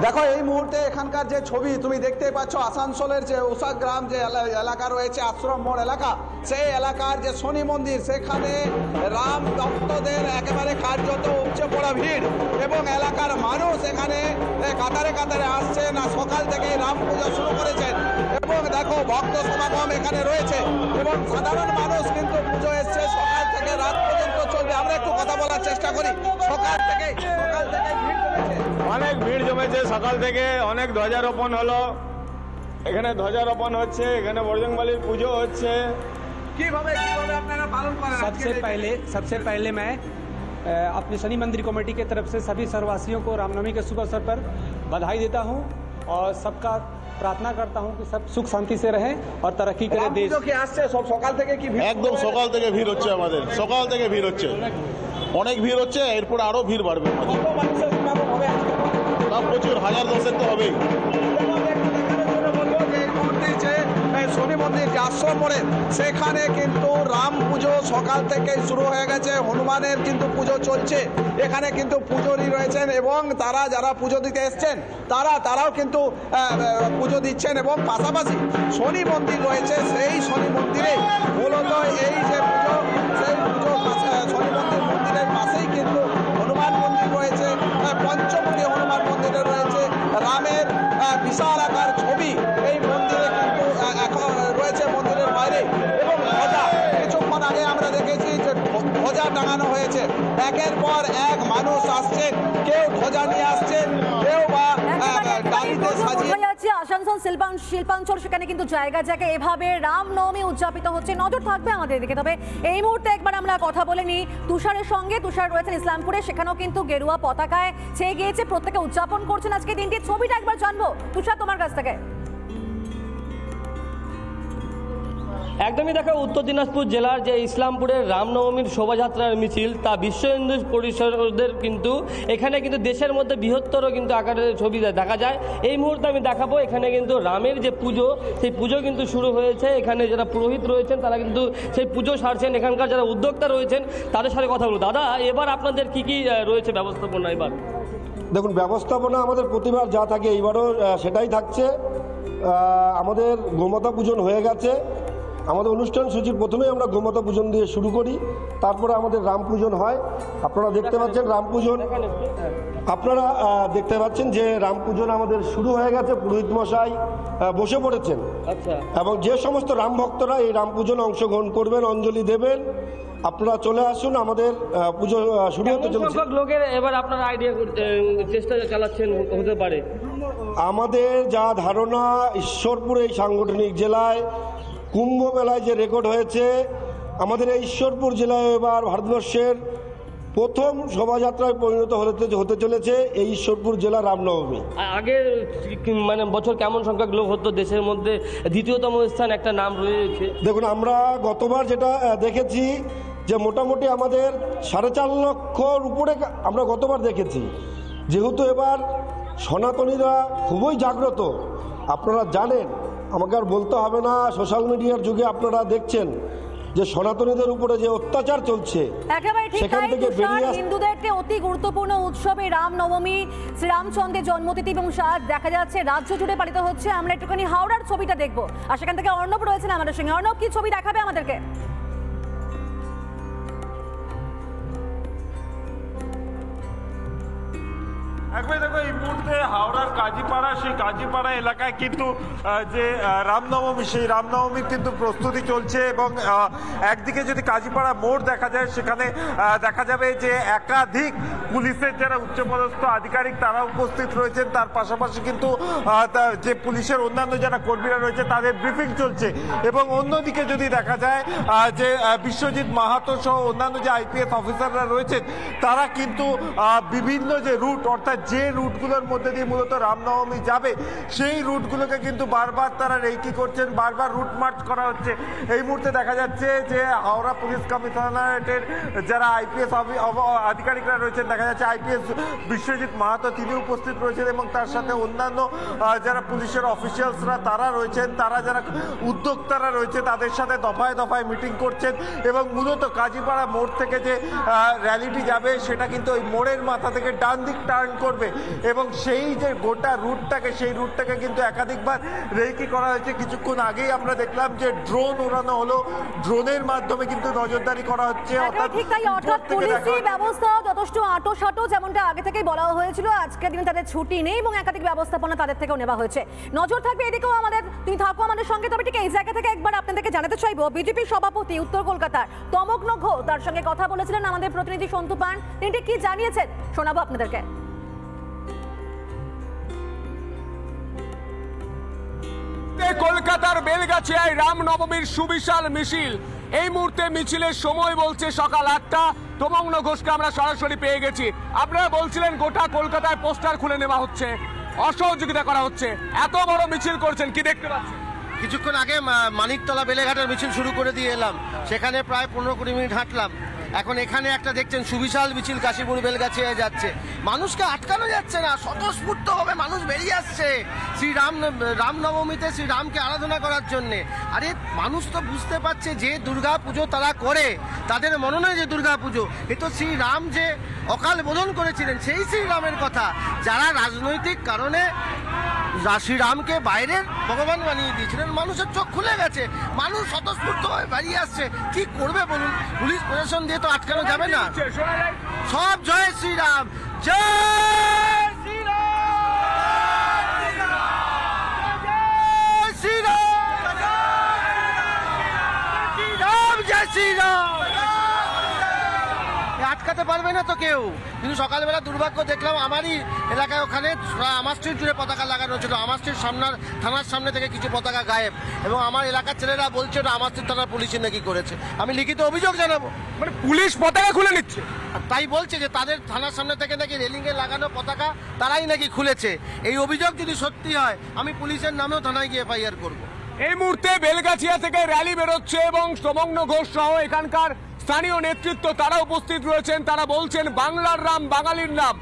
দেখো এই মুহূর্তে এখানকার যে ছবি তুমি দেখতেই পাচ্ছ, আসানসোলের যে উষাগ্রাম যে এলাকা রয়েছে, আশ্রম মোড় এলাকা, সেই এলাকার যে শনি মন্দির, সেখানে রাম ভক্তদের একেবারে কার্যত উপচে পড়া ভিড় এবং এলাকার মানুষ এখানে কাতারে কাতারে আসছেন আর সকাল থেকেই রাম পুজো শুরু করেছেন। এবং দেখো ভক্ত সমাগম এখানে রয়েছে এবং সাধারণ মানুষ কিন্তু পুজো এসছে সকাল থেকে রাত পর্যন্ত চলবে। আমরা একটু কথা বলার চেষ্টা করি। সকাল থেকে ভিড় জমেছে, অনেক ভিড় জমেছে, সকাল থেকে অনেক ধ্বজারোপণ হলো, এখানে ধ্বজারোপণ হচ্ছে, এখানে বজরংবলীর পুজো হচ্ছে। কিভাবে আপনারা পালন করেন? सबसे पहले मैं अपने शनि मंदिर कमेटी के तरफ से सभी सर्ववासियों को रामनवमी के शुभ अवसर पर बधाई देता हूं और सबका प्रार्थना करता हूं कि सब सुख शांति से रहें और तरक्की करे देश। কি আসছে সব সকাল থেকে কি ভিড়? একদম সকাল থেকে ভিড় হচ্ছে, আমাদের সকাল থেকে ভিড় হচ্ছে, অনেক ভিড় হচ্ছে, এরপর আরো ভিড় বাড়বে। কত মানুষের সমাগম হবে আজকে? প্রচুর, 1000-1000 তো হবেই। শনি মন্দির যে আশ্রম মোড়ে, সেখানে কিন্তু রাম পুজো সকাল থেকে শুরু হয়ে গেছে, হনুমানের কিন্তু পুজো চলছে। এখানে কিন্তু পুজোরী রয়েছেন এবং তারা যারা পুজো দিতে এসছেন তারাও কিন্তু পুজো দিচ্ছেন এবং পাশাপাশি শনি মন্দির রয়েছে, সেই শনি মন্দিরে মূলত এই যে পুজো, সেই পুজো শনি মন্দিরের পাশেই কিন্তু হনুমান মন্দির রয়েছে, পঞ্চমুখী হনুমান মন্দিরে রয়েছে রামের বিশাল আকার ছবি এই মন্দিরে কিন্তু এখন রয়েছে মন্দিরের বাইরে। এবং ধ্বজা, কিছুক্ষণ আগে আমরা দেখেছি যে ধ্বজা টাঙানো হয়েছে, একের পর এক মানুষ আসছেন, কেউ ধ্বজা নিয়ে আসছেন, কেউ বা গাড়িতে সাজিয়ে। আসানসোল শিল্পাঞ্চল, সেখানে কিন্তু জায়গা জায়গায় এভাবে রামনবমী উদযাপিত হচ্ছে, নজর থাকবে আমাদের দিকে। তবে এই মুহূর্তে একবার আমরা কথা বলে নিই তুষারের সঙ্গে। তুষার রয়েছেন ইসলামপুরে, সেখানেও কিন্তু গেরুয়া পতাকায় ছেয়ে গিয়েছে, প্রত্যেকে উদযাপন করছেন আজকে দিনটি। ছবিটা একবার জানবো তুষার তোমার কাছ থেকে। একদমই দেখো, উত্তর দিনাজপুর জেলার যে ইসলামপুরের রামনবমীর শোভাযাত্রার মিছিল, তা বিশ্ব হিন্দু পরিষদের কিন্তু এখানে কিন্তু দেশের মধ্যে বৃহত্তর কিন্তু আকারের ছবি দেখা যায়। এই মুহূর্তে আমি দেখাবো, এখানে কিন্তু রামের যে পুজো, সেই পুজো কিন্তু শুরু হয়েছে। এখানে যারা পুরোহিত রয়েছেন তারা কিন্তু সেই পুজো সারছেন, এখানকার যারা উদ্যোক্তা রয়েছেন তাদের সাথে কথা বলবো। দাদা, এবার আপনাদের কি কি রয়েছে ব্যবস্থাপনা? এবার দেখুন, ব্যবস্থাপনা আমাদের প্রতিবার যা থাকে এইবারও সেটাই থাকছে। আমাদের গোমাতা পূজন হয়ে গেছে। আমাদের অনুষ্ঠান সূচির প্রথমেই আমরা গোমাতা পূজন দিয়ে শুরু করি, তারপরে আমাদের রাম পূজন হয়। আপনারা দেখতে পাচ্ছেন রাম পূজন, আপনারা দেখতে পাচ্ছেন যে রাম পূজন আমাদের শুরু হয়ে গেছে। পুরোহিত মশাই বসে পড়েছেন এবং যে সমস্ত রাম ভক্তরা এই রাম পূজন অংশগ্রহণ করবেন, অঞ্জলি দেবেন, আপনারা চলে আসুন। আমাদের পুজো শুরু হতে চলেছে। লোকের এবার আপনারা আইডিয়া চেষ্টা চালাচ্ছেন হতে পারে? আমাদের যা ধারণা, ঈশ্বরপুর এই সাংগঠনিক জেলায় কুম্ভ মেলায় যে রেকর্ড হয়েছে, আমাদের এই ঈশ্বরপুর জেলায় এবার ভারতবর্ষের প্রথম শোভাযাত্রায় পরিণত হতে চলেছে এই ঈশ্বরপুর জেলা রামনবমী। আগে মানে বছর কেমন সংখ্যক লোক হতো দেশের মধ্যে? দ্বিতীয়তম স্থান একটা নাম রয়েছে। দেখুন, আমরা গতবার যেটা দেখেছি যে মোটামুটি আমাদের 4.5 লক্ষর উপরে আমরা গতবার দেখেছি। যেহেতু এবার সনাতনীরা খুবই জাগ্রত, আপনারা জানেন, আমাকে আর বলতে হবে না, সোশ্যাল মিডিয়ার যুগে আপনারা দেখছেন যে সনাতনীদের উপরে যে অত্যাচার চলছে, সেখান থেকে বেরিয়ে হিন্দুদের অতি গুরুত্বপূর্ণ উৎসবে রামনবমী, শ্রীরামচন্দ্রের জন্মতিথি এবং দেখা যাচ্ছে রাজ্য জুড়ে পালিত হচ্ছে। আমরা একটুখানি হাওড়ার ছবিটা দেখবো আর সেখান থেকে অর্ণব রয়েছেন আমাদের সঙ্গে। অর্ণব, কি ছবি দেখাবে আমাদেরকে? একবার দেখো, এই মুহূর্তে হাওড়ার কাজীপাড়া, সেই কাজীপাড়া এলাকায় কিন্তু যে রামনবমী, সেই রামনবমীর কিন্তু প্রস্তুতি চলছে। এবং একদিকে যদি কাজীপাড়া মোড় দেখা যায়, সেখানে দেখা যাবে যে একাধিক পুলিশের যারা উচ্চপদস্থ আধিকারিক তারা উপস্থিত রয়েছেন। তার পাশাপাশি কিন্তু যে পুলিশের অন্যান্য যারা কর্মীরা রয়েছে তাদের ব্রিফিং চলছে। এবং অন্যদিকে যদি দেখা যায় যে বিশ্বজিৎ মাহাতো সহ অন্যান্য যে আইপিএস অফিসাররা রয়েছেন, তারা কিন্তু বিভিন্ন যে রুট, অর্থাৎ যে রুটগুলোর মধ্যে দিয়ে মূলত রামনবমী যাবে, সেই রুটগুলোকে কিন্তু বারবার তারা রেকি করছেন, বারবার রুট মার্চ করা হচ্ছে। এই মুহূর্তে দেখা যাচ্ছে যে হাওড়া পুলিশ কমিশনারেটের যারা আইপিএস আধিকারিকরা রয়েছেন, দেখা যাচ্ছে আইপিএস বিশ্বজিৎ মাহাতো তিনি উপস্থিত রয়েছেন এবং তার সাথে অন্যান্য যারা পুলিশের অফিসিয়ালসরা তারা রয়েছেন, তারা যারা উদ্যোক্তারা রয়েছে তাদের সাথে দফায় দফায় মিটিং করছেন এবং মূলত কাজীপাড়া মোড় থেকে যে র্যালিটি যাবে সেটা কিন্তু ওই মোড়ের মাথা থেকে ডান দিক টার্ন করবে এবং সেই যে গোটা রুটটাকে কিন্তু একাধিকবার রেকি করা হয়েছে। কিছুক্ষণ আগেই আমরা দেখলাম যে ড্রোন ওড়ানো হলো, ড্রোনের মাধ্যমে কিন্তু নজরদারি করা হচ্ছে। অর্থাৎ পুলিশি ব্যবস্থা যথেষ্ট আঁটো যেমনটা আগে থেকেই বলা হয়েছিল, আজকের দিনে তাদের ছুটি নেই এবং একাধিক ব্যবস্থাপনা তাদের থেকেও নেওয়া হয়েছে। নজর থাকবে এদিকেও আমাদের, তুমি থাকো আমাদের সঙ্গে। তবে ঠিক এই জায়গা থেকে একবার আপনাদেরকে জানাতে চাইবো, বিজেপি সভাপতি উত্তর কলকাতার তমগ্ন ঘোষ, তার সঙ্গে কথা বলেছিলেন আমাদের প্রতিনিধি সন্তু পান। তিনি কি জানিয়েছেন শোনাবো আপনাদেরকে। কলকাতার বেলগাছিয়ায় রামনবমীর সুবিশাল মিছিল। এই মুহূর্তে মিছিলের সময় বলছে সকাল 8টা। তমগ্ন ঘোষকে আমরা সরাসরি পেয়ে গেছি। আপনারা বলছিলেন গোটা কলকাতায় পোস্টার খুলে নেওয়া হচ্ছে, অসহযোগিতা করা হচ্ছে, এত বড় মিছিল করছেন, কি দেখতে পাচ্ছেন? কিছুক্ষণ আগে মানিকতলা বেলেঘাটের মিছিল শুরু করে দিয়ে এলাম, সেখানে প্রায় 15-20 মিনিট হাঁটলাম। এখন এখানে একটা দেখছেন সুবিশাল মিছিল কাশীপুর বেলগাছিয়ায় যাচ্ছে। মানুষকে আটকানো যাচ্ছে না, স্বতঃস্ফূর্তভাবে মানুষ বেরিয়ে আসছে রামনবমীতে শ্রীরামকে আরাধনা করার জন্যে। আরে মানুষ তো বুঝতে পারছে যে দুর্গা পুজো তারা করে, তাদের মননে যে দুর্গা পুজো, এ তো শ্রীরাম যে অকাল বোধন করেছিলেন সেই শ্রীরামের কথা। যারা রাজনৈতিক কারণে শ্রীরামকে বাইরের ভগবান বানিয়ে দিয়েছিলেন, মানুষের চোখ খুলে গেছে, মানুষ স্বতঃস্ফূর্তভাবে বেরিয়ে আসছে। কি করবে বলুন, পুলিশ প্রশাসন দিয়ে তো আটকানো যাবে না। সব জয় শ্রীরাম, জয় শ্রীরাম, শ্রীরাম, জয় শ্রীরাম। আটকাতে পারবে না তো কেউ। কিন্তু সকালবেলা দুর্ভাগ্য দেখলাম আমারই এলাকায়, ওখানে আমার স্ট্রিট জুড়ে পতাকা লাগানো ছিল। আমার স্ট্রিট থানার সামনে থেকে কিছু পতাকা গায়েব এবং আমার এলাকার ছেলেরা বলছে ওটা আমার স্ট্রিট থানার পুলিশই নাকি করেছে। আমি লিখিত অভিযোগ জানাবো। মানে পুলিশ পতাকা খুলে নিচ্ছে, তাই বলছে যে তাদের থানার সামনে থেকে নাকি রেলিংয়ে লাগানো পতাকা তারাই নাকি খুলেছে। এই অভিযোগ যদি সত্যি হয় আমি পুলিশের নামেও থানায় গিয়ে এফআইআর করবো। এই মুহূর্তে বেলগাছিয়া থেকে র্যালি বেরোচ্ছে এবং তমগ্ন ঘোষ সহ এখানকার স্থানীয় নেতৃত্ব তারা উপস্থিত রয়েছেন। তারা বলছেন বাংলার রাম বাঙালির নাম।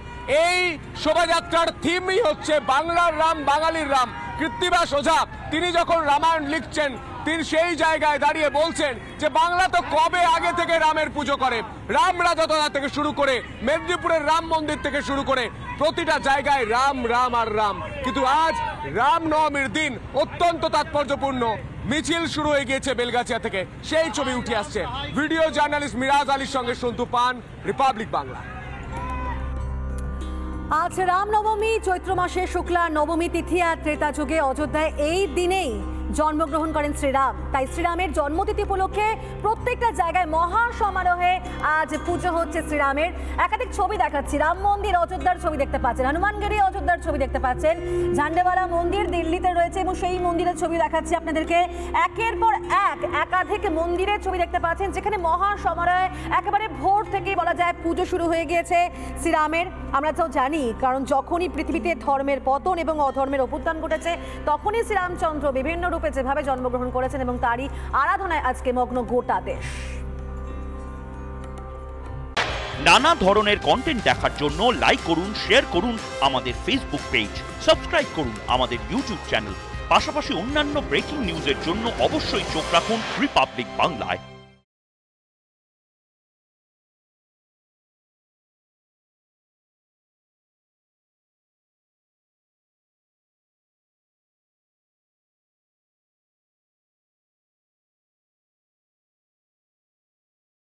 এই শোভাযাত্রার থিমই হচ্ছে বাংলার রাম বাঙালির রাম। কৃত্তিবাস ওঝা তিনি যখন রামায়ণ লিখছেন তিনি সেই জায়গায় দাঁড়িয়ে বলছেন যে বাংলা তো কবে আগে থেকে রামের পুজো করে, রাম রাজতলা থেকে শুরু করে মেদিনীপুরের রাম মন্দির থেকে শুরু করে প্রতিটা জায়গায় রাম রাম আর রাম। কিন্তু আজ রামনবমীর দিন অত্যন্ত তাৎপর্যপূর্ণ। মিছিল শুরু হয়ে গিয়েছে বেলগাছিয়া থেকে, সেই ছবি উঠে আসছে। ভিডিও জার্নালিস্ট মিরাজ আলীর সঙ্গে সন্তু পান, রিপাবলিক বাংলা। আজ রামনবমী, চৈত্র মাসে শুক্লা নবমী তিথি আর ত্রেতা যুগে অযোধ্যায় এই দিনেই জন্মগ্রহণ করেন শ্রীরাম। তাই শ্রীরামের জন্মতিথি উপলক্ষে প্রত্যেকটা জায়গায় মহা সমারোহে আজ পুজো হচ্ছে শ্রীরামের। একাধিক ছবি দেখাচ্ছি, রাম মন্দির অযোধ্যার ছবি দেখতে পাচ্ছেন, হনুমানগিরি অযোধ্যার ছবি দেখতে পাচ্ছেন, ঝান্ডেওয়ালা মন্দির দিল্লিতে রয়েছে এবং সেই মন্দিরের ছবি দেখাচ্ছি আপনাদেরকে। একের পর এক একাধিক মন্দিরের ছবি দেখতে পাচ্ছেন যেখানে মহা সমারোহে একেবারে ভোর থেকেই বলা যায় পুজো শুরু হয়ে গিয়েছে শ্রীরামের। আমরা তো জানি, কারণ যখনই পৃথিবীতে ধর্মের পতন এবং অধর্মের অভ্যুত্থান ঘটেছে তখনই শ্রীরামচন্দ্র বিভিন্ন রূপে যেভাবে জন্মগ্রহণ করেছেন এবং তারই আরাধনায় আজকে মগ্ন গোটা দেশ। নানা ধরনের কন্টেন্ট দেখার জন্য লাইক করুন, শেয়ার করুন আমাদের ফেসবুক পেজ, সাবস্ক্রাইব করুন আমাদের ইউটিউব চ্যানেল। পাশাপাশি অন্যান্য ব্রেকিং নিউজের জন্য অবশ্যই চোখ রাখুন রিপাবলিক বাংলায়।